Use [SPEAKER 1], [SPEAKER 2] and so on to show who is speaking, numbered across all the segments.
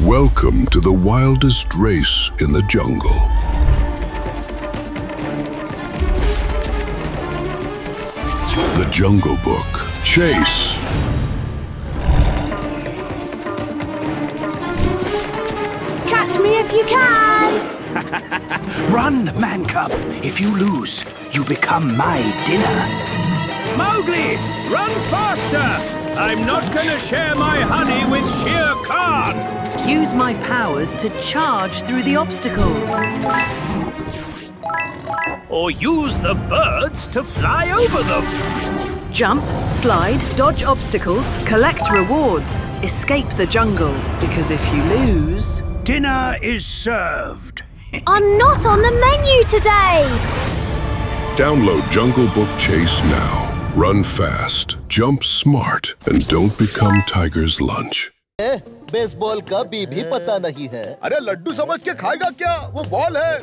[SPEAKER 1] Welcome to the wildest race in the jungle. The Jungle Book. Chase.
[SPEAKER 2] Catch me if you can!
[SPEAKER 3] Run, Man Cub. If you lose, you become my dinner.
[SPEAKER 4] Mowgli, run faster! I'm not gonna share my honey with Shere Khan!
[SPEAKER 5] Use my powers to charge through the obstacles.
[SPEAKER 4] Or use the birds to fly over them!
[SPEAKER 5] Jump, slide, dodge obstacles, collect rewards. Escape the jungle, because if you lose...
[SPEAKER 4] Dinner is served.
[SPEAKER 2] I'm not on the menu today!
[SPEAKER 1] Download Jungle Book Chase now. Run fast, jump smart, and don't become Tiger's lunch.
[SPEAKER 6] Baseball का B भी पता नहीं है।
[SPEAKER 7] अरे लड्डू समझ के खाएगा क्या? वो बॉल है।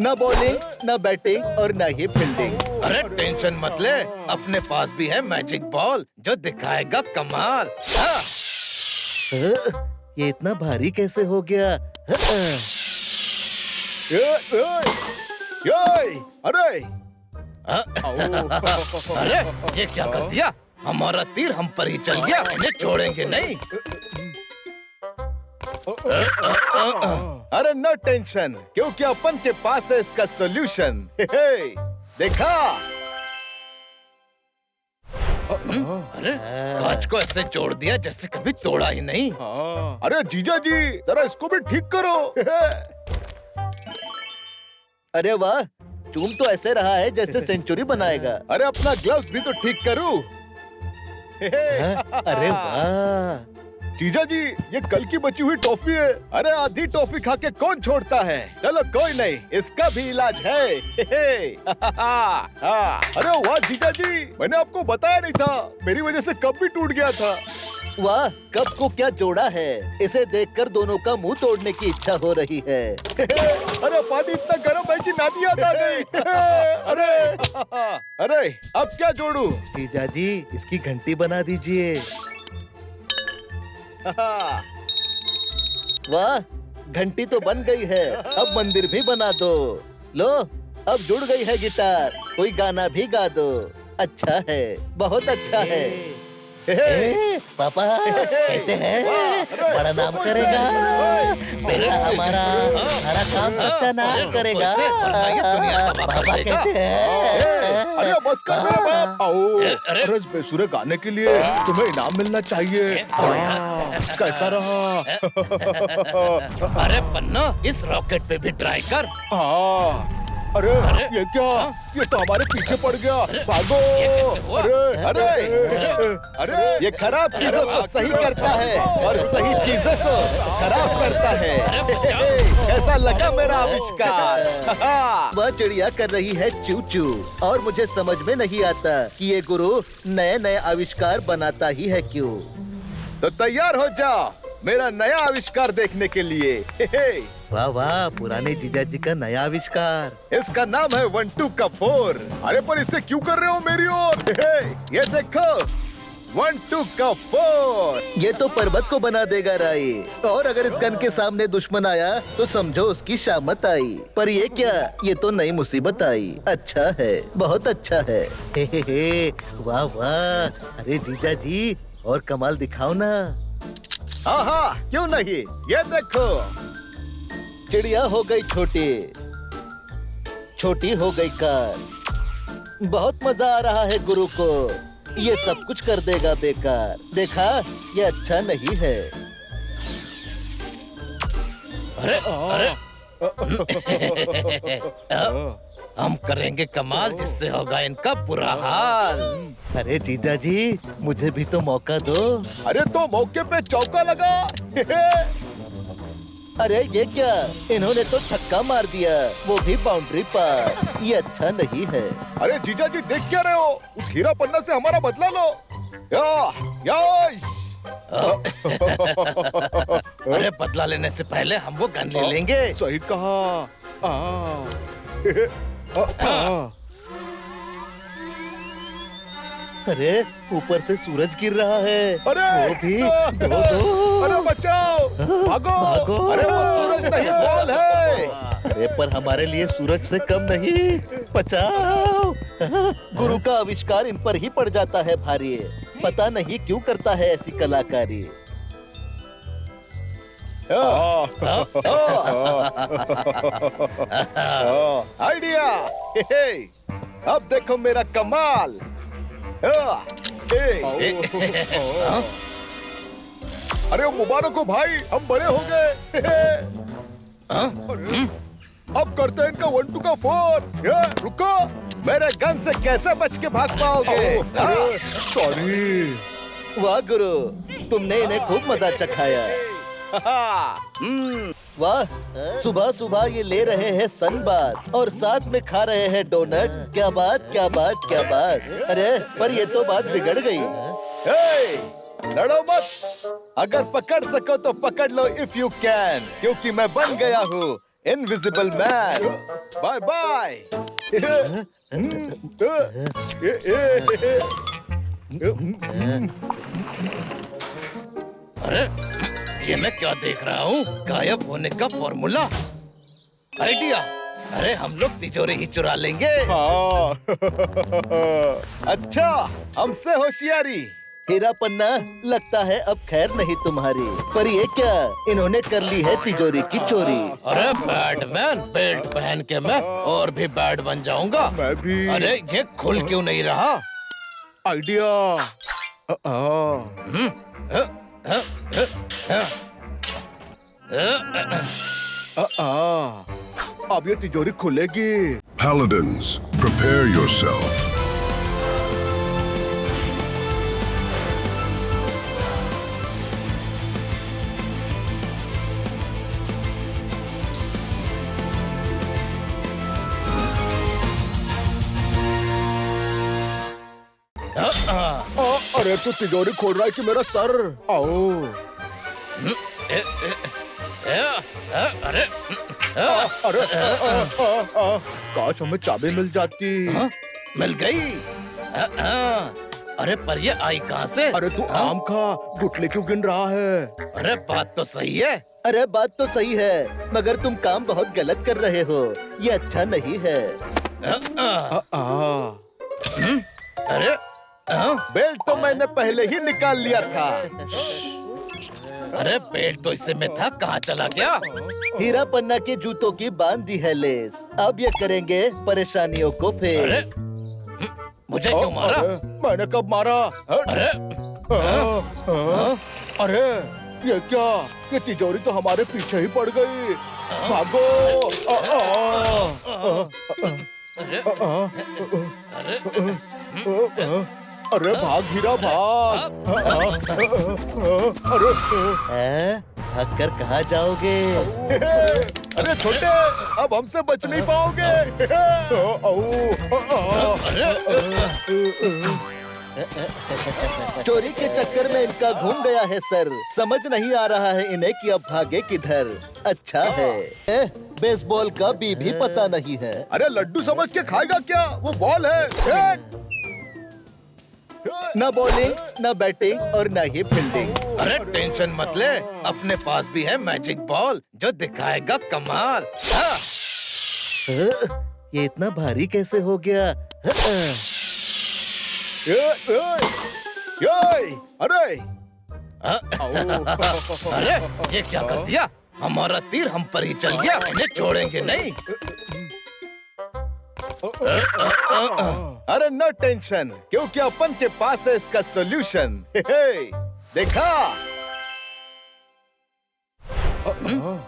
[SPEAKER 6] न बॉलिंग, न बैटिंग और न ही फील्डिंग।
[SPEAKER 8] अरे टेंशन मत ले, अपने पास भी है मैजिक बॉल जो दिखाएगा कमाल। हाँ।
[SPEAKER 6] ये इतना भारी कैसे हो गया?
[SPEAKER 7] अरे
[SPEAKER 8] अरे ये क्या कर दिया? हमारा तीर हम पर ही चल गया, इन्हें छोड़ेंगे नहीं।
[SPEAKER 7] अरे नो टेंशन, क्योंकि अपन के पास है इसका सॉल्यूशन। देखा?
[SPEAKER 8] अरे कांच को ऐसे जोड़ दिया जैसे कभी तोड़ा ही नहीं।
[SPEAKER 7] अरे जीजा जी, जरा इसको भी ठीक करो।
[SPEAKER 6] अरे वाह, चूम तो ऐसे रहा है जैसे सेंचुरी बनाएगा।
[SPEAKER 7] अरे अपना ग्लव्स भी तो ठीक करूं।
[SPEAKER 6] अरे वाह
[SPEAKER 7] जीजा जी, ये कल की बची हुई टॉफी है। अरे आधी टॉफी खा के कौन छोड़ता है? चलो कोई नहीं, इसका भी इलाज है। अरे वाह जीजा जी, मैंने आपको बताया नहीं था, मेरी वजह से कप भी टूट गया था।
[SPEAKER 6] वाह, कप को क्या जोड़ा है? इसे देखकर दोनों का मुंह तोड़ने की इच्छा हो रही है।
[SPEAKER 7] अरे पानी इतना गर्म है कि नानी याद आ गई। अरे अब क्या जोड़ूं?
[SPEAKER 6] जीजा जी, इसकी घंटी बना दीजिए। वाह, घंटी तो बन गई है, अब मंदिर भी बना दो। लो, अब जुड़ गई है गिटार, कोई गाना भी गा दो। अच्छा है, बहुत अच्छा है। पापा कहते हैं बड़ा नाम करेगा, बेटा हमारा सारा काम सत्यानाश करेगा। पापा कहते हैं।
[SPEAKER 7] अरे बस कर मेरे बाप। अरे इस बेसुरे गाने के लिए तुम्हें इनाम मिलना चाहिए। कैसा रहा?
[SPEAKER 8] अरे पन्ना, इस रॉकेट पे भी ट्राई कर।
[SPEAKER 7] अरे ये क्या? ये तो हमारे पीछे पड़ गया। भागो! अरे ये खराब चीजों को सही करता है और सही चीजों को खराब करता है। कैसा लगा मेरा आविष्कार?
[SPEAKER 6] वह चिड़िया कर रही है चू चू और मुझे समझ में नहीं आता कि ये गुरु नए नए आविष्कार बनाता ही है क्यों।
[SPEAKER 7] तो तैयार हो जाओ मेरा नया आविष्कार देखने के लिए।
[SPEAKER 6] वाह वाह, पुराने जीजा जी का नया आविष्कार।
[SPEAKER 7] इसका नाम है 1 2 का 4। अरे पर इसे क्यों कर रहे हो मेरी ओर? ये देखो, 1 2 का 4।
[SPEAKER 6] ये तो पर्वत को बना देगा राई, और अगर इस गन के सामने दुश्मन आया तो समझो उसकी शामत आई। पर ये क्या? ये तो नई मुसीबत आई। अच्छा है, बहुत अच्छा है। हे, वाह वाह। अरे जीजा जी, और कमाल दिखाओ ना।
[SPEAKER 7] हाँ, क्यों नहीं? ये देखो,
[SPEAKER 6] चिड़िया हो गई छोटी, छोटी हो गई कार। बहुत मजा आ रहा है गुरु को, ये सब कुछ कर देगा बेकार। देखा, ये अच्छा नहीं है।
[SPEAKER 8] अरे हम करेंगे कमाल जिससे होगा इनका बुरा हाल।
[SPEAKER 6] अरे जीजा जी, मुझे भी तो मौका दो।
[SPEAKER 7] अरे तो मौके पे चौका लगा।
[SPEAKER 6] अरे ये क्या? इन्होंने तो छक्का मार दिया, वो भी बाउंड्री पर। ये अच्छा नहीं है।
[SPEAKER 7] अरे जीजा जी, देख क्या रहे हो? उस हीरा पन्ना से हमारा बदला लो।
[SPEAKER 8] अरे बदला लेने से पहले हम वो गन ले लेंगे।
[SPEAKER 7] सही कहा।
[SPEAKER 6] अरे ऊपर से सूरज गिर रहा है।
[SPEAKER 7] अरे
[SPEAKER 6] वो भी दो।
[SPEAKER 7] अरे बचाओ, भागो,
[SPEAKER 6] भागो।
[SPEAKER 7] अरे वो सूरज नहीं, बॉल है।
[SPEAKER 6] अरे पर हमारे लिए सूरज से कम नहीं। बचाओ। गुरु का आविष्कार इन पर ही पड़ जाता है भारी। पता नहीं क्यों करता है ऐसी कलाकारी।
[SPEAKER 7] आइडिया। अब देखो मेरा कमाल। अरे मुबारक हो भाई, हम बड़े हो गए। अब करते हैं इनका 1-2 का 4। रुको, मेरे गन से कैसे बच के भाग पाओगे?
[SPEAKER 6] सॉरी। वाह गुरु, तुमने इन्हें खूब मजा चखाया। वाह, सुबह सुबह ये ले रहे हैं सनबाथ और साथ में खा रहे हैं डोनट। क्या बात, क्या बात, क्या बात। अरे पर ये तो बात बिगड़ गई।
[SPEAKER 7] लड़ो मत, अगर पकड़ सको तो पकड़ लो इफ यू कैन, क्योंकि मैं बन गया हूँ इनविजिबल मैन। Bye bye.
[SPEAKER 8] अरे ये मैं क्या देख रहा हूँ? गायब होने का फॉर्मूला। आइडिया। अरे हम लोग तिजोरी ही चुरा लेंगे।
[SPEAKER 7] हाँ। अच्छा, हमसे होशियारी।
[SPEAKER 6] हीरा पन्ना, लगता है अब खैर नहीं तुम्हारी। पर ये क्या, इन्होंने कर ली है तिजोरी की चोरी।
[SPEAKER 8] अरे बैटमैन, बेल्ट पहन के मैं और भी बैड बन जाऊंगा।
[SPEAKER 7] मैं भी।
[SPEAKER 8] अरे ये खुल क्यों नहीं रहा?
[SPEAKER 7] आइडिया। अब ये तिजोरी खुलेगी।
[SPEAKER 1] Paladins, prepare yourself.
[SPEAKER 7] अरे तू तिजोरी खोल रहा है कि मेरा सर? आओ।
[SPEAKER 8] अरे
[SPEAKER 7] अरे काश हमें चाबी मिल जाती।
[SPEAKER 8] मिल गई। अरे पर ये आई कहाँ से?
[SPEAKER 7] अरे तू आम खा, गुटली क्यों गिन रहा है?
[SPEAKER 8] अरे बात तो सही है।
[SPEAKER 6] अरे बात तो सही है, मगर तुम काम बहुत गलत कर रहे हो। ये अच्छा नहीं है।
[SPEAKER 8] अरे
[SPEAKER 7] बेल्ट तो मैंने पहले ही निकाल लिया था।
[SPEAKER 8] अरे बेल्ट तो इसे में था, कहाँ चला गया?
[SPEAKER 6] हीरा पन्ना के जूतों की बांध दी है लेस। अब ये करेंगे परेशानियों को
[SPEAKER 8] अरे
[SPEAKER 6] फेस।
[SPEAKER 8] मुझे क्यों मारा?
[SPEAKER 7] मैंने कब मारा?
[SPEAKER 8] अरे
[SPEAKER 7] अरे ये क्या? ये तिजोरी तो हमारे पीछे ही पड़ गई। भागो। अरे भाग हीरा, भाग। अरे
[SPEAKER 6] भाग कर कहाँ जाओगे?
[SPEAKER 7] अरे छोटे, अब हमसे बच नहीं पाओगे।
[SPEAKER 6] चोरी के चक्कर में इनका घूम गया है सर। समझ नहीं आ रहा है इन्हें कि अब भागे किधर। अच्छा है, बेसबॉल का बी भी पता नहीं है।
[SPEAKER 7] अरे लड्डू समझ के खाएगा क्या? वो बॉल है।
[SPEAKER 6] न बॉलिंग, न बैटिंग और न ही फील्डिंग।
[SPEAKER 8] अरे टेंशन मत ले, अपने पास भी है मैजिक बॉल जो दिखाएगा कमाल।
[SPEAKER 6] ये इतना भारी कैसे हो गया?
[SPEAKER 7] अरे
[SPEAKER 8] अरे ये क्या कर दिया? हमारा तीर हम पर ही चल गया, इन्हें छोड़ेंगे नहीं।
[SPEAKER 7] अरे नो टेंशन, क्योंकि अपन के पास है इसका सॉल्यूशन। देखा?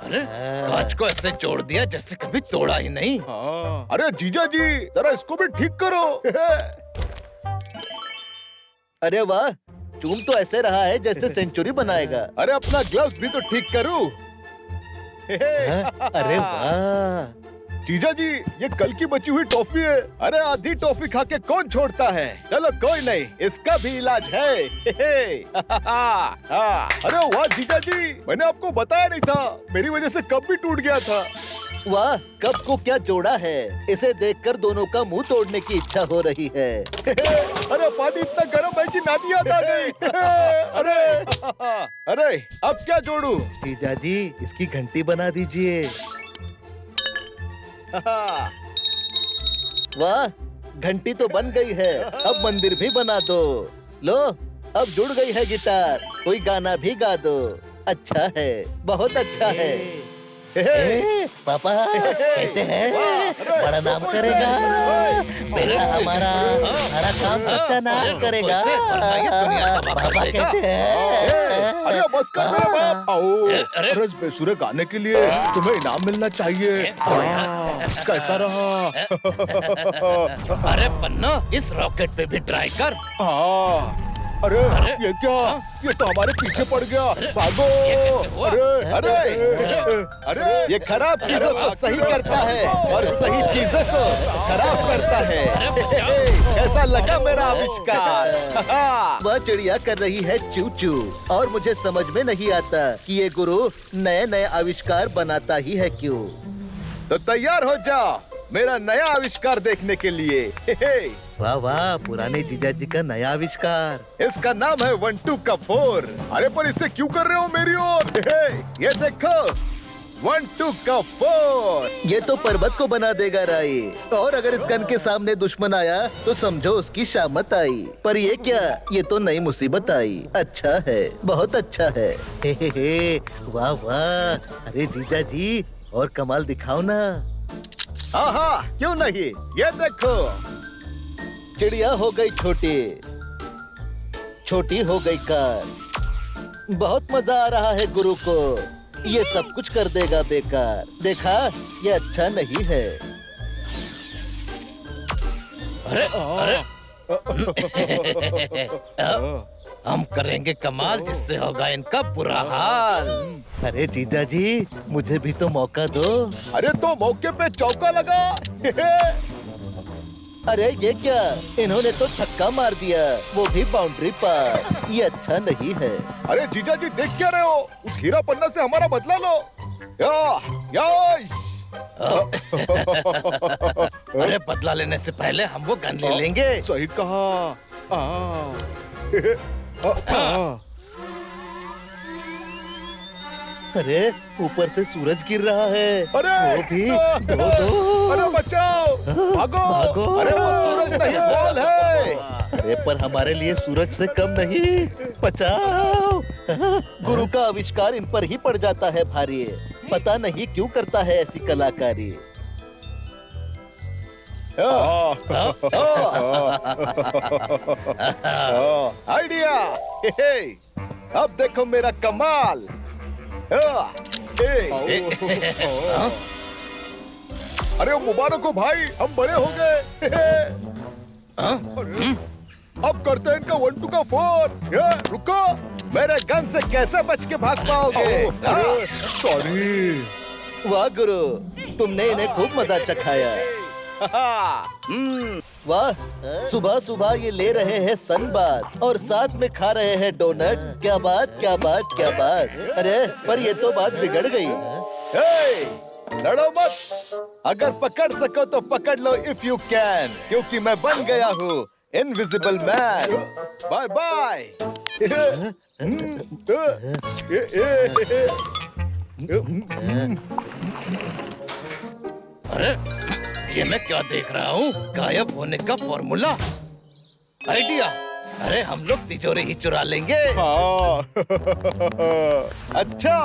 [SPEAKER 8] अरे कांच को ऐसे जोड़ दिया जैसे कभी तोड़ा ही नहीं।
[SPEAKER 7] अरे जीजा जी, जरा इसको भी ठीक करो।
[SPEAKER 6] अरे वाह, चूम तो ऐसे रहा है जैसे सेंचुरी बनाएगा।
[SPEAKER 7] अरे अपना ग्लव्स भी तो ठीक करूं।
[SPEAKER 6] अरे वाह
[SPEAKER 7] जीजा जी, ये कल की बची हुई टॉफी है। अरे आधी टॉफी खा के कौन छोड़ता है? चलो कोई नहीं, इसका भी इलाज है। अरे वाह जीजा जी, मैंने आपको बताया नहीं था, मेरी वजह से कप भी टूट गया था।
[SPEAKER 6] वाह, कप को क्या जोड़ा है। इसे देखकर दोनों का मुंह तोड़ने की इच्छा हो रही है।
[SPEAKER 7] अरे पानी इतना गर्म है कि नानी याद आ गई। अरे अरे अब क्या जोड़ू?
[SPEAKER 6] जीजा जी, इसकी घंटी बना दीजिए। वाह, घंटी तो बन गई है। अब मंदिर भी बना दो। लो, अब जुड़ गई है गिटार। कोई गाना भी गा दो। अच्छा है, बहुत अच्छा है। पापा कहते हैं बड़ा नाम करेगा, बेटा हमारा सारा काम सत्यानाश करेगा। पापा कहते हैं।
[SPEAKER 7] अरे बस कर मेरे बाप। आओ, अरे इस बेसुरे गाने के लिए तुम्हें इनाम मिलना चाहिए। कैसा रहा?
[SPEAKER 8] अरे पन्ना, इस रॉकेट पे भी ट्राई कर।
[SPEAKER 7] हाँ। अरे ये क्या? ये तो हमारे पीछे पड़ गया। भागो! अरे अरे अरे
[SPEAKER 6] ये खराब चीजों को सही करता है और सही चीजों को खराब करता है। कैसा लगा मेरा आविष्कार? वह चिड़िया कर रही है चू चू और मुझे समझ में नहीं आता कि ये गुरु नए नए आविष्कार बनाता ही है क्यों।
[SPEAKER 7] तो तैयार हो जाओ मेरा नया आविष्कार देखने के लिए।
[SPEAKER 6] वाह वाह, पुराने जीजा जी का नया आविष्कार।
[SPEAKER 7] इसका नाम है 1 2 का 4। अरे पर इसे क्यों कर रहे हो मेरी ओर? ये देखो, 1 2 का 4।
[SPEAKER 6] ये तो पर्वत को बना देगा राई। और अगर इस गन के सामने दुश्मन आया तो समझो उसकी शामत आई। पर ये क्या? ये तो नई मुसीबत आई। अच्छा है, बहुत अच्छा है। हे, वाह वाह। अरे जीजा जी, और कमाल दिखाओ ना।
[SPEAKER 7] हाँ, क्यों नहीं? ये देखो,
[SPEAKER 6] चिड़िया हो गई छोटी, छोटी हो गई कार। बहुत मजा आ रहा है गुरु को। ये सब कुछ कर देगा बेकार। देखा, ये अच्छा नहीं है।
[SPEAKER 8] अरे अरे हम करेंगे कमाल, जिससे होगा इनका बुरा हाल।
[SPEAKER 6] अरे जीजा जी, मुझे भी तो मौका दो।
[SPEAKER 7] अरे तो मौके पे चौका लगा।
[SPEAKER 6] अरे ये क्या? इन्होंने तो छक्का मार दिया, वो भी बाउंड्री पर। ये अच्छा नहीं है।
[SPEAKER 7] अरे जीजा जी, देख क्या रहे हो? उस हीरा पन्ना से हमारा बदला लो।
[SPEAKER 8] अरे बदला लेने से पहले हम वो गन ले लेंगे।
[SPEAKER 7] सही कहा।
[SPEAKER 6] अरे ऊपर से सूरज गिर रहा है।
[SPEAKER 7] अरे
[SPEAKER 6] वो भी दो।
[SPEAKER 7] अरे बचाओ, भागो,
[SPEAKER 6] भागो।
[SPEAKER 7] अरे वो सूरज नहीं, बॉल है।
[SPEAKER 6] अरे पर हमारे लिए सूरज से कम नहीं। बचाओ! गुरु का आविष्कार इन पर ही पड़ जाता है भारी। पता नहीं क्यों करता है ऐसी कलाकारी।
[SPEAKER 7] आइडिया! अब देखो मेरा कमाल। अरे मुबारक हो भाई, हम बड़े हो गए। अब करते हैं इनका 1 2 का 4। रुको, मेरे गन से कैसे बच के भाग पाओगे?
[SPEAKER 6] सॉरी। वाह गुरु, तुमने इन्हें खूब मजा चखाया। वाह, सुबह सुबह ये ले रहे हैं सनबाथ और साथ में खा रहे हैं डोनट। क्या बात, क्या बात, क्या बात। अरे पर ये तो बात बिगड़ गई।
[SPEAKER 7] लड़ो मत। अगर पकड़ सको तो पकड़ लो इफ यू कैन, क्योंकि मैं बन गया हूँ इनविजिबल मैन। Bye bye.
[SPEAKER 8] अरे ये मैं क्या देख रहा हूँ? गायब होने का फॉर्मूला। आइडिया! अरे हम लोग तिजोरी ही चुरा लेंगे।
[SPEAKER 7] हाँ। अच्छा,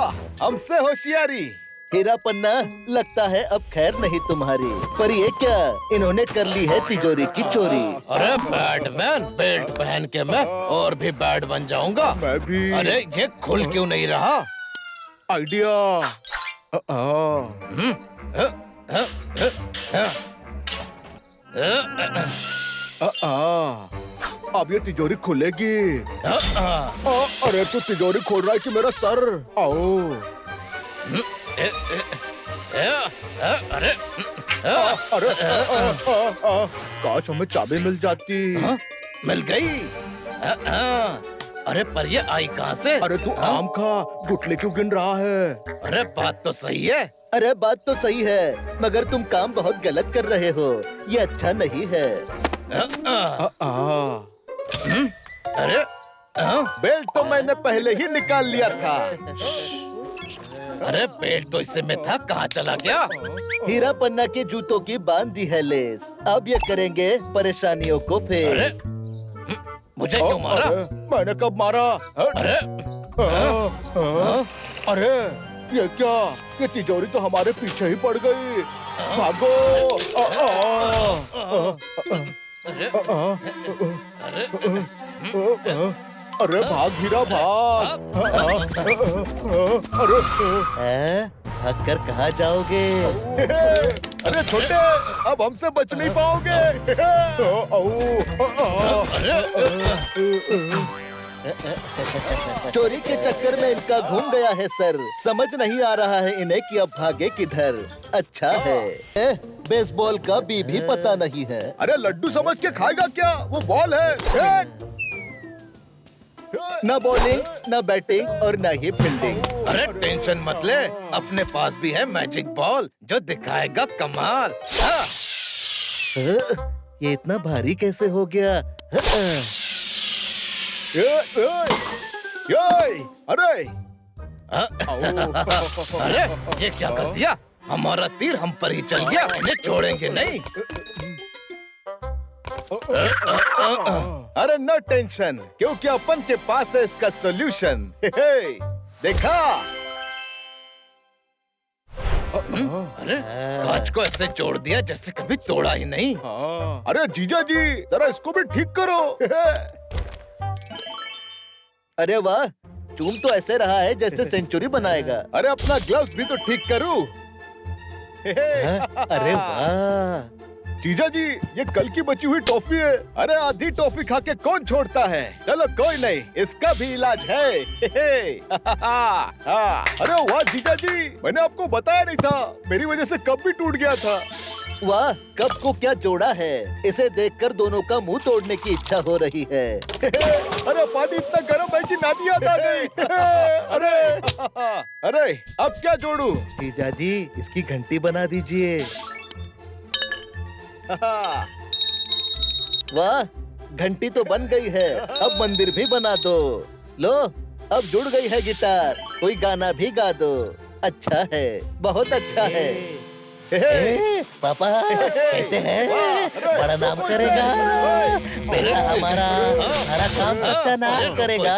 [SPEAKER 7] हमसे होशियारी।
[SPEAKER 6] हीरा पन्ना, लगता है अब खैर नहीं तुम्हारी। पर ये क्या? इन्होंने कर ली है तिजोरी की चोरी।
[SPEAKER 8] अरे बैटमैन, बेल्ट पहन के मैं और भी बैट बन जाऊंगा।
[SPEAKER 7] मैं भी।
[SPEAKER 8] अरे ये खुल क्यों नहीं रहा?
[SPEAKER 7] आइडिया। अब ये तिजोरी खुलेगी। अरे तू तिजोरी खोल रहा है कि मेरा सर? आओ।
[SPEAKER 8] अरे
[SPEAKER 7] अरे काश हमें चाबी मिल जाती।
[SPEAKER 8] मिल गई। अरे पर ये आई कहाँ से?
[SPEAKER 7] अरे तू आम खा, गुटली क्यों गिन रहा है?
[SPEAKER 8] अरे बात तो सही है।
[SPEAKER 6] अरे बात तो सही है, मगर तुम काम बहुत गलत कर रहे हो। ये अच्छा नहीं है।
[SPEAKER 8] अरे
[SPEAKER 7] बेल्ट तो मैंने पहले ही निकाल लिया था।
[SPEAKER 8] अरे बेल्ट तो इसे में था, कहाँ चला गया?
[SPEAKER 6] हीरा पन्ना के जूतों की बांध दी है लेस। अब ये करेंगे परेशानियों को
[SPEAKER 8] अरे
[SPEAKER 6] फेस।
[SPEAKER 8] मुझे क्यों मारा?
[SPEAKER 7] मैंने कब मारा?
[SPEAKER 8] अरे
[SPEAKER 7] अरे ये क्या? ये तिजोरी तो हमारे पीछे ही पड़ गई। भागो! अरे भाग हीरा भाग! अरे
[SPEAKER 6] भाग कर कहाँ जाओगे?
[SPEAKER 7] अरे छोटे, अब हमसे बच नहीं पाओगे।
[SPEAKER 6] चोरी के चक्कर में इनका घूम गया है सर। समझ नहीं आ रहा है इन्हें कि अब भागे किधर। अच्छा है, बेसबॉल का बी भी पता नहीं है।
[SPEAKER 7] अरे लड्डू समझ के खाएगा क्या? वो बॉल है।
[SPEAKER 6] न बॉलिंग, न बैटिंग और न ही फील्डिंग।
[SPEAKER 8] अरे टेंशन मत ले, अपने पास भी है मैजिक बॉल जो दिखाएगा कमाल। हाँ।
[SPEAKER 6] ये इतना भारी कैसे हो गया?
[SPEAKER 7] अरे
[SPEAKER 8] अरे ये क्या कर दिया? हमारा तीर हम पर ही चल गया, इन्हें छोड़ेंगे नहीं।
[SPEAKER 7] अरे नो टेंशन, क्योंकि अपन के पास है इसका सॉल्यूशन। देखा?
[SPEAKER 8] अरे कांच को ऐसे जोड़ दिया जैसे कभी तोड़ा ही नहीं।
[SPEAKER 7] अरे जीजा जी, जरा इसको भी ठीक करो।
[SPEAKER 6] अरे वाह, चूम तो ऐसे रहा है जैसे सेंचुरी बनाएगा।
[SPEAKER 7] अरे अपना ग्लव्स भी तो ठीक करूं।
[SPEAKER 6] अरे वाह
[SPEAKER 7] जीजा जी, ये कल की बची हुई टॉफी है। अरे आधी टॉफी खा के कौन छोड़ता है? चलो कोई नहीं, इसका भी इलाज है। अरे वाह जीजा जी, मैंने आपको बताया नहीं था, मेरी वजह से कप भी टूट गया था।
[SPEAKER 6] वाह, कप को क्या जोड़ा है। इसे देखकर दोनों का मुंह तोड़ने की इच्छा हो रही है।
[SPEAKER 7] अरे पानी इतना गर्म है कि नानी याद आ गई। अरे अब क्या जोड़ू?
[SPEAKER 6] जीजा जी, इसकी घंटी बना दीजिए। वाह, घंटी तो बन गई है। अब मंदिर भी बना दो। लो, अब जुड़ गई है गिटार। कोई गाना भी गा दो। अच्छा है, बहुत अच्छा है। पापा कहते हैं बड़ा नाम करेगा, बेटा हमारा सारा काम सत्यानाश करेगा।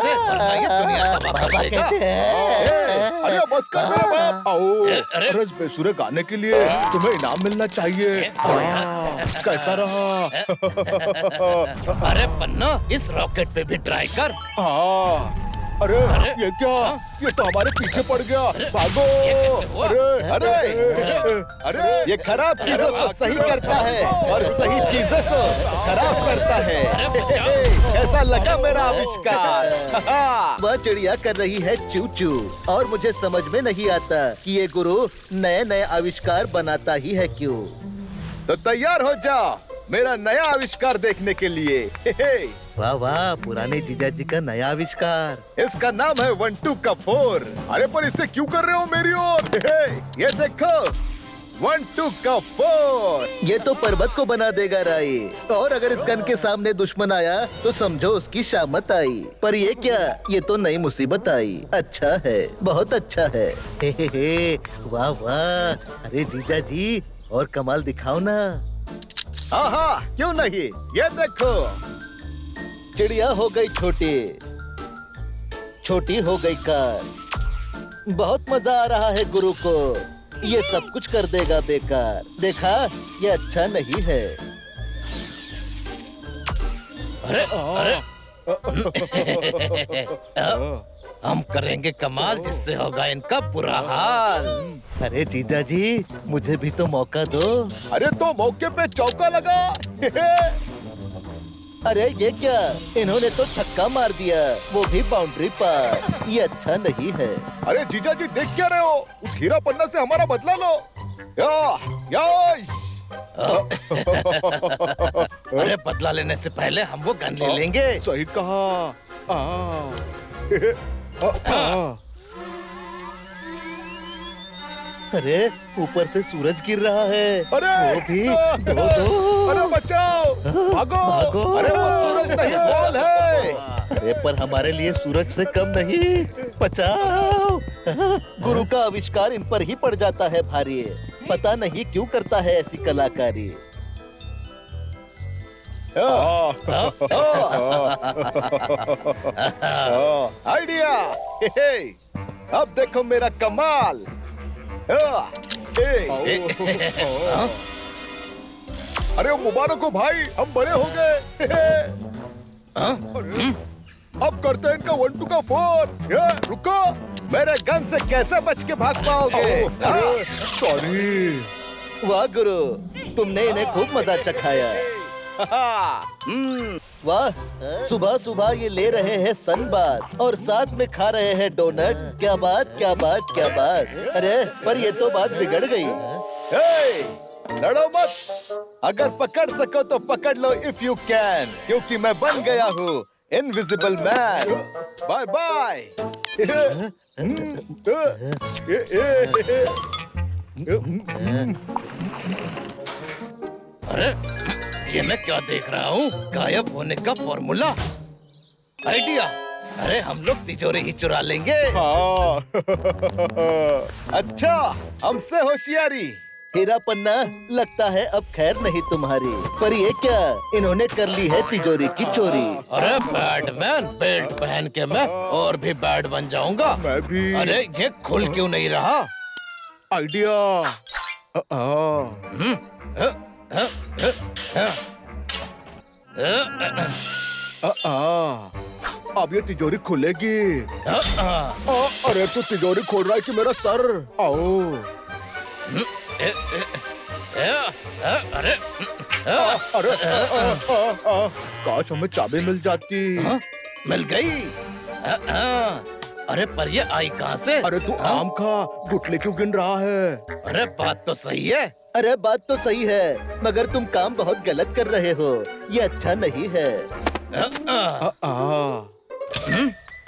[SPEAKER 6] पापा कहते हैं।
[SPEAKER 7] अरे बस कर मेरे बाप। अरे इस बेसुरे गाने के लिए तुम्हें इनाम मिलना चाहिए। कैसा रहा?
[SPEAKER 8] अरे पन्ना, इस रॉकेट पे भी ट्राई कर।
[SPEAKER 7] अरे ये क्या? ये तो हमारे पीछे पड़ गया। भागो! अरे
[SPEAKER 6] ये खराब चीजों को सही करता है और सही चीजों को खराब करता है। कैसा लगा मेरा आविष्कार? वह चिड़िया कर रही है चू चू और मुझे समझ में नहीं आता कि ये गुरु नए नए आविष्कार बनाता ही है क्यों।
[SPEAKER 7] तो तैयार हो जाओ मेरा नया आविष्कार देखने के लिए।
[SPEAKER 6] वाह वाह, पुराने जीजा जी का नया आविष्कार।
[SPEAKER 7] इसका नाम है 1 2 का 4। अरे पर इसे क्यों कर रहे हो मेरी ओर? ये देखो, 1 2 का 4।
[SPEAKER 6] ये तो पर्वत को बना देगा राई। और अगर इस गन के सामने दुश्मन आया तो समझो उसकी शामत आई। पर ये क्या? ये तो नई मुसीबत आई। अच्छा है, बहुत अच्छा है। हे, वाह वाह। अरे जीजा जी, और कमाल दिखाओ ना।
[SPEAKER 7] हाँ, क्यों नहीं? ये देखो,
[SPEAKER 6] चिड़िया हो गई छोटी, छोटी हो गई कार। बहुत मजा आ रहा है गुरु को। ये सब कुछ कर देगा बेकार। देखा, ये अच्छा नहीं है।
[SPEAKER 8] अरे हम करेंगे कमाल जिससे होगा इनका बुरा हाल।
[SPEAKER 6] अरे जीजा जी, मुझे भी तो मौका दो।
[SPEAKER 7] अरे तो मौके पे चौका लगा।
[SPEAKER 6] अरे ये क्या? इन्होंने तो छक्का मार दिया, वो भी बाउंड्री पर। ये अच्छा नहीं है।
[SPEAKER 7] अरे जीजा जी, देख क्या रहे हो? उस हीरा पन्ना से हमारा बदला लो।
[SPEAKER 8] अरे बदला लेने से पहले हम वो गन ले लेंगे।
[SPEAKER 7] सही कहा।
[SPEAKER 6] अरे ऊपर से सूरज गिर रहा है।
[SPEAKER 7] अरे
[SPEAKER 6] वो भी दो।
[SPEAKER 7] अरे बचाओ, भागो।
[SPEAKER 6] भागो।
[SPEAKER 7] अरे वो सूरज नहीं, बॉल है।
[SPEAKER 6] अरे पर हमारे लिए सूरज से कम नहीं। बचाओ। गुरु का आविष्कार इन पर ही पड़ जाता है भारी। पता नहीं क्यों करता है ऐसी कलाकारी।
[SPEAKER 7] आइडिया। अब देखो मेरा कमाल। अरे मुबारक हो भाई, हम बड़े हो गए। अब करते हैं इनका 1 2 का 4। रुको, मेरे गन से कैसे बच के भाग पाओगे?
[SPEAKER 6] सॉरी। वाह गुरु, तुमने इन्हें खूब मजा चखाया। वाह, सुबह सुबह ये ले रहे हैं सनबाथ और साथ में खा रहे हैं डोनट। क्या बात, क्या बात, क्या बात। अरे पर ये तो बात बिगड़ गई।
[SPEAKER 7] लड़ो मत। अगर पकड़ सको तो पकड़ लो इफ यू कैन, क्योंकि मैं बन गया हूँ इनविजिबल मैन। Bye bye.
[SPEAKER 8] अरे ये मैं क्या देख रहा हूँ? गायब होने का फॉर्मूला। आइडिया। अरे हम लोग तिजोरी ही चुरा लेंगे।
[SPEAKER 7] हाँ। अच्छा, हमसे होशियारी।
[SPEAKER 6] हीरा पन्ना, लगता है अब खैर नहीं तुम्हारी। पर ये क्या, इन्होंने कर ली है तिजोरी की चोरी।
[SPEAKER 8] अरे बैटमैन, बेल्ट पहन के मैं और भी बैट बन जाऊंगा।
[SPEAKER 7] मैं भी।
[SPEAKER 8] अरे ये खुल क्यों नहीं रहा?
[SPEAKER 7] आइडिया। अब ये तिजोरी खुलेगी। अरे तू तिजोरी खोल रहा है कि मेरा सर? आओ।
[SPEAKER 8] अरे
[SPEAKER 7] अरे काश हमें चाबी मिल जाती।
[SPEAKER 8] मिल गई। अरे पर ये आई कहाँ से?
[SPEAKER 7] अरे तू आम खा, गुटली क्यों गिन रहा है?
[SPEAKER 8] अरे बात तो सही है।
[SPEAKER 6] अरे बात तो सही है, मगर तुम काम बहुत गलत कर रहे हो। ये अच्छा नहीं है।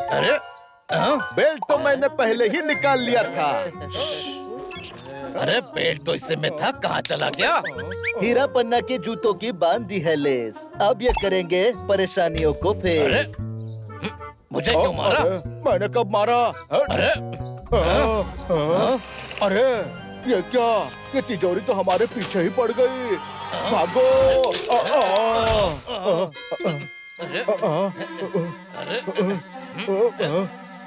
[SPEAKER 8] अरे
[SPEAKER 7] बेल्ट तो मैंने पहले ही निकाल लिया था।
[SPEAKER 8] अरे बेल्ट तो इसे में था, कहाँ चला गया?
[SPEAKER 6] हीरा पन्ना के जूतों की बांध दी है लेस। अब ये करेंगे परेशानियों को
[SPEAKER 8] अरे
[SPEAKER 6] फेस।
[SPEAKER 8] मुझे क्यों मारा?
[SPEAKER 7] मैंने कब मारा?
[SPEAKER 8] अरे
[SPEAKER 7] अरे ये क्या? ये तिजोरी तो हमारे पीछे ही पड़ गई। भागो।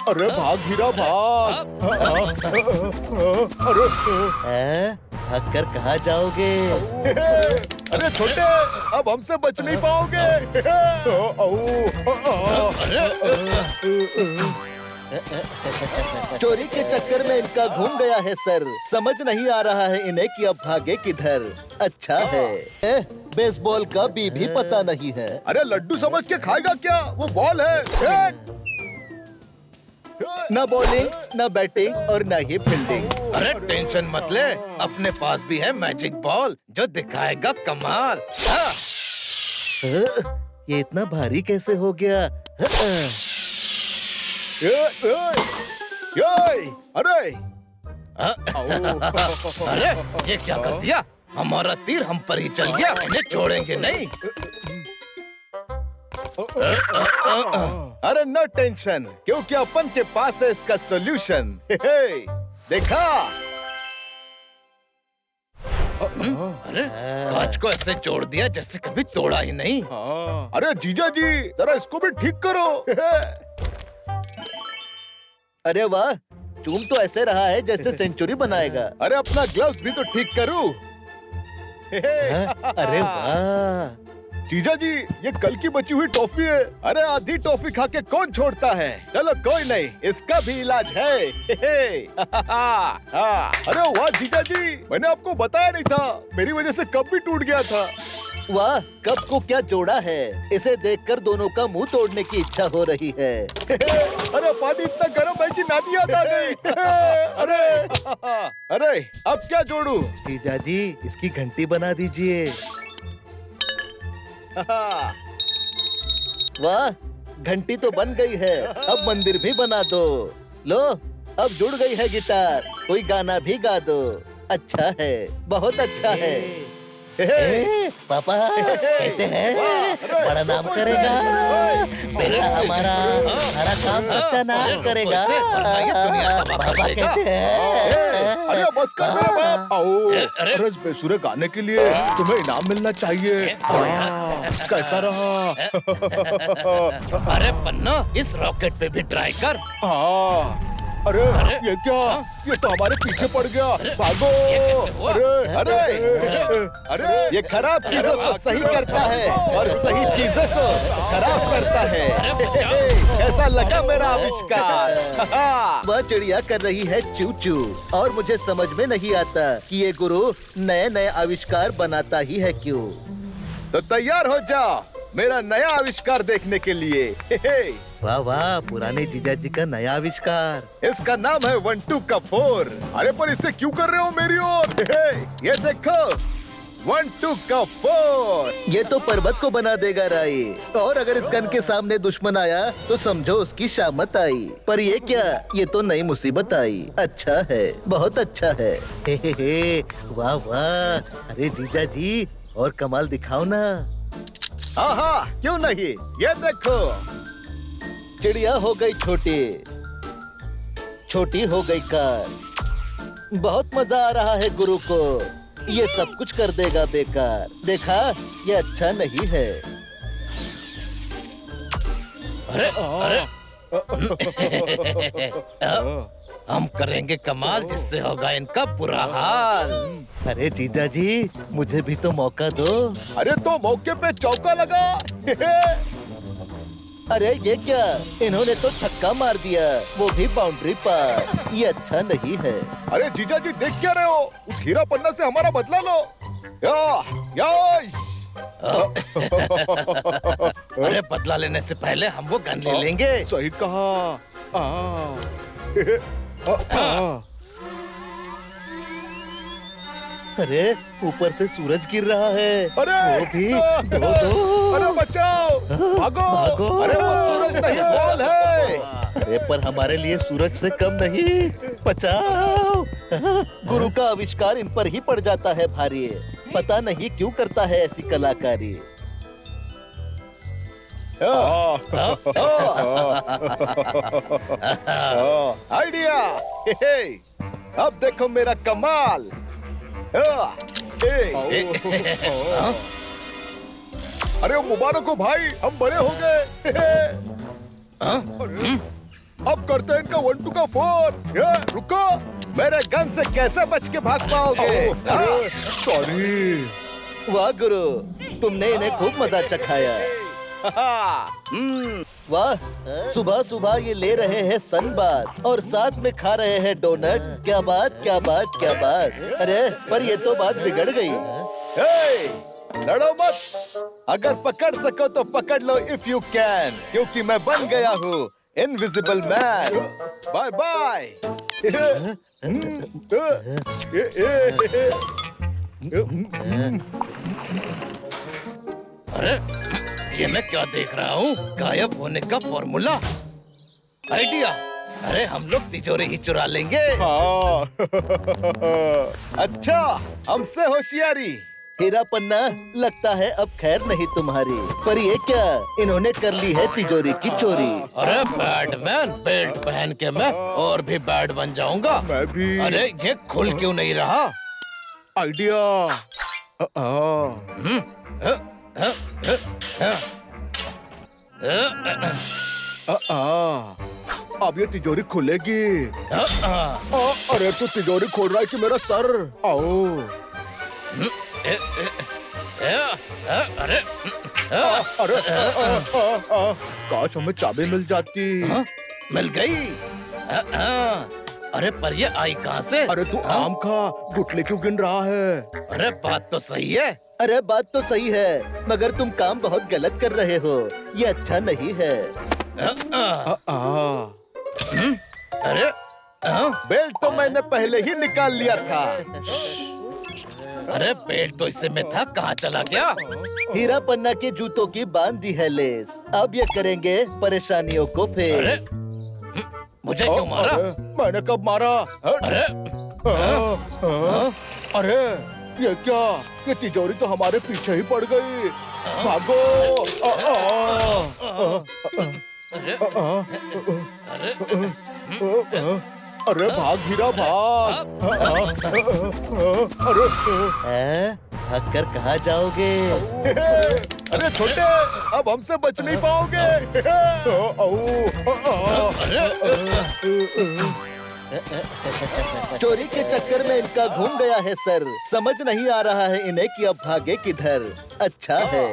[SPEAKER 7] अरे भाग हीरा, भाग। अरे
[SPEAKER 6] भाग कर कहाँ जाओगे?
[SPEAKER 7] अरे छोटे, अब हमसे बच नहीं पाओगे।
[SPEAKER 6] चोरी के चक्कर में इनका घूम गया है सर। समझ नहीं आ रहा है इन्हें कि अब भागे किधर। अच्छा है, बेसबॉल का भी पता नहीं है।
[SPEAKER 7] अरे लड्डू समझ के खाएगा क्या? वो बॉल है।
[SPEAKER 6] न बॉलिंग, न बैटिंग और न ही फील्डिंग।
[SPEAKER 8] अरे टेंशन मत ले, अपने पास भी है मैजिक बॉल जो दिखाएगा कमाल।
[SPEAKER 6] ये इतना भारी कैसे हो गया?
[SPEAKER 7] अरे
[SPEAKER 8] अरे ये क्या कर दिया? हमारा तीर हम पर ही चल गया, इन्हें छोड़ेंगे नहीं।
[SPEAKER 7] अरे नो टेंशन, क्योंकि अपन के पास है इसका सॉल्यूशन। देखा?
[SPEAKER 8] अरे कांच को ऐसे जोड़ दिया जैसे कभी तोड़ा ही नहीं।
[SPEAKER 7] अरे जीजा जी, जरा इसको भी ठीक करो।
[SPEAKER 6] अरे वाह, चूम तो ऐसे रहा है जैसे सेंचुरी बनाएगा।
[SPEAKER 7] अरे अपना ग्लव्स भी तो ठीक करूं।
[SPEAKER 6] अरे वाह
[SPEAKER 7] जीजा जी, ये कल की बची हुई टॉफी है। अरे आधी टॉफी खा के कौन छोड़ता है? चलो कोई नहीं, इसका भी इलाज है। अरे वाह जीजा जी, मैंने आपको बताया नहीं था, मेरी वजह से कप भी टूट गया था।
[SPEAKER 6] वाह, कप को क्या जोड़ा है। इसे देखकर दोनों का मुंह तोड़ने की इच्छा हो रही है।
[SPEAKER 7] अरे पानी इतना गर्म है कि नानी याद आ गई। अरे अब क्या जोड़ू?
[SPEAKER 6] जीजा जी, इसकी घंटी बना दीजिए। वाह, घंटी तो बन गई है। अब मंदिर भी बना दो। लो, अब जुड़ गई है गिटार, कोई गाना भी गा दो। अच्छा है, बहुत अच्छा है। पापा कहते हैं बड़ा नाम करेगा, बेटा हमारा सारा काम सत्यानाश करेगा। पापा कहते हैं।
[SPEAKER 7] अरे बस कर मेरे बाप। आओ, अरे इस बेसुरे गाने के लिए तुम्हें इनाम मिलना चाहिए। कैसा रहा?
[SPEAKER 8] अरे पन्ना, इस रॉकेट पे भी ट्राई कर।
[SPEAKER 7] हाँ। अरे ये क्या? ये तो हमारे पीछे पड़ गया। भागो! अरे अरे अरे
[SPEAKER 6] ये खराब चीजों को सही करता है और सही चीजों को खराब करता है। कैसा लगा मेरा आविष्कार? वह चिड़िया कर रही है चू चू और मुझे समझ में नहीं आता कि ये गुरु नए नए आविष्कार बनाता ही है क्यों।
[SPEAKER 7] तो तैयार हो जाओ मेरा नया आविष्कार देखने के लिए।
[SPEAKER 6] वाह वाह, पुराने जीजा जी का नया आविष्कार।
[SPEAKER 7] इसका नाम है 1 2 का 4। अरे पर इसे क्यों कर रहे हो मेरी ओर? ये देखो 1 2 का 4।
[SPEAKER 6] ये तो पर्वत को बना देगा राई, और अगर इस गन के सामने दुश्मन आया तो समझो उसकी शामत आई। पर ये क्या, ये तो नई मुसीबत आई। अच्छा है, बहुत अच्छा है। हे, वाह वाह। अरे जीजा जी और कमाल दिखाओ ना।
[SPEAKER 7] हाँ क्यों नहीं, ये देखो।
[SPEAKER 6] चिड़िया हो गई छोटी, छोटी हो गई कार। बहुत मजा आ रहा है गुरु को, ये सब कुछ कर देगा बेकार। देखा, ये अच्छा नहीं है।
[SPEAKER 8] अरे अरे हम करेंगे कमाल, जिससे होगा इनका बुरा हाल।
[SPEAKER 6] अरे जीजा जी, मुझे भी तो मौका दो।
[SPEAKER 7] अरे तो मौके पे चौका लगा।
[SPEAKER 6] अरे ये क्या, इन्होंने तो छक्का मार दिया, वो भी बाउंड्री पर। ये अच्छा नहीं है।
[SPEAKER 7] अरे जीजा जी देख क्या रहे हो? उस हीरा पन्ना से हमारा बदला लो।
[SPEAKER 8] अरे बदला लेने से पहले हम वो गन ले लेंगे।
[SPEAKER 7] सही कहा।
[SPEAKER 6] अरे ऊपर से सूरज गिर रहा है।
[SPEAKER 7] अरे
[SPEAKER 6] वो भी दो।
[SPEAKER 7] अरे बचाओ, भागो।
[SPEAKER 6] भागो।
[SPEAKER 7] अरे वो सूरज नहीं, बॉल है।
[SPEAKER 6] अरे पर हमारे लिए सूरज से कम नहीं। बचाओ। गुरु का आविष्कार इन पर ही पड़ जाता है भारी। पता नहीं क्यों करता है ऐसी कलाकारी।
[SPEAKER 7] आइडिया। अब देखो मेरा कमाल। अरे मुबारक हो भाई, हम बड़े हो गए। अब करते हैं इनका 1 2 का 4। रुको, मेरे गन से कैसे बच के भाग पाओगे?
[SPEAKER 6] सॉरी। वाह गुरु, तुमने इन्हें खूब मजा चखाया। वाह, सुबह सुबह ये ले रहे हैं सनबाथ और साथ में खा रहे हैं डोनट। क्या बात, क्या बात, क्या बात। अरे पर ये तो बात बिगड़ गई।
[SPEAKER 7] लड़ो मत, अगर पकड़ सको तो पकड़ लो इफ यू कैन, क्योंकि मैं बन गया हूँ इनविजिबल मैन। Bye bye.
[SPEAKER 8] अरे ये मैं क्या देख रहा हूँ? गायब होने का फॉर्मूला। आइडिया। अरे हम लोग तिजोरी ही चुरा लेंगे।
[SPEAKER 7] हाँ। अच्छा, हमसे होशियारी।
[SPEAKER 6] हीरा पन्ना, लगता है अब खैर नहीं तुम्हारी। पर ये क्या, इन्होंने कर ली है तिजोरी की चोरी।
[SPEAKER 8] अरे बैटमैन, बेल्ट पहन के मैं और भी बैट बन जाऊंगा।
[SPEAKER 7] मैं भी।
[SPEAKER 8] अरे ये खुल क्यों नहीं रहा?
[SPEAKER 7] आइडिया। अब ये तिजोरी खुलेगी। अरे तू तिजोरी खोल रहा है कि मेरा सर? आओ।
[SPEAKER 8] अरे
[SPEAKER 7] अरे काश हमें चाबी मिल जाती।
[SPEAKER 8] मिल गई। अरे पर ये आई कहाँ से?
[SPEAKER 7] अरे तू आम खा, गुटली क्यों गिन रहा है?
[SPEAKER 8] अरे बात तो सही है।
[SPEAKER 6] अरे बात तो सही है, मगर तुम काम बहुत गलत कर रहे हो। ये अच्छा नहीं है।
[SPEAKER 8] अरे
[SPEAKER 7] बेल्ट तो मैंने पहले ही निकाल लिया था।
[SPEAKER 8] अरे बेल्ट तो इसे में था, कहाँ चला गया?
[SPEAKER 6] हीरा पन्ना के जूतों की बांध दी है लेस। अब ये करेंगे परेशानियों को फेस।
[SPEAKER 8] मुझे क्यों मारा?
[SPEAKER 7] मैंने कब मारा?
[SPEAKER 8] अरे
[SPEAKER 7] अरे ये क्या? ये तिजोरी तो हमारे पीछे ही पड़ गई। भागो! अरे भाग हीरा भाग! अरे
[SPEAKER 6] भाग कर कहाँ जाओगे?
[SPEAKER 7] अरे छोटे, अब हमसे बच नहीं पाओगे।
[SPEAKER 6] चोरी के चक्कर में इनका घूम गया है सर। समझ नहीं आ रहा है इन्हें कि अब भागे किधर। अच्छा है।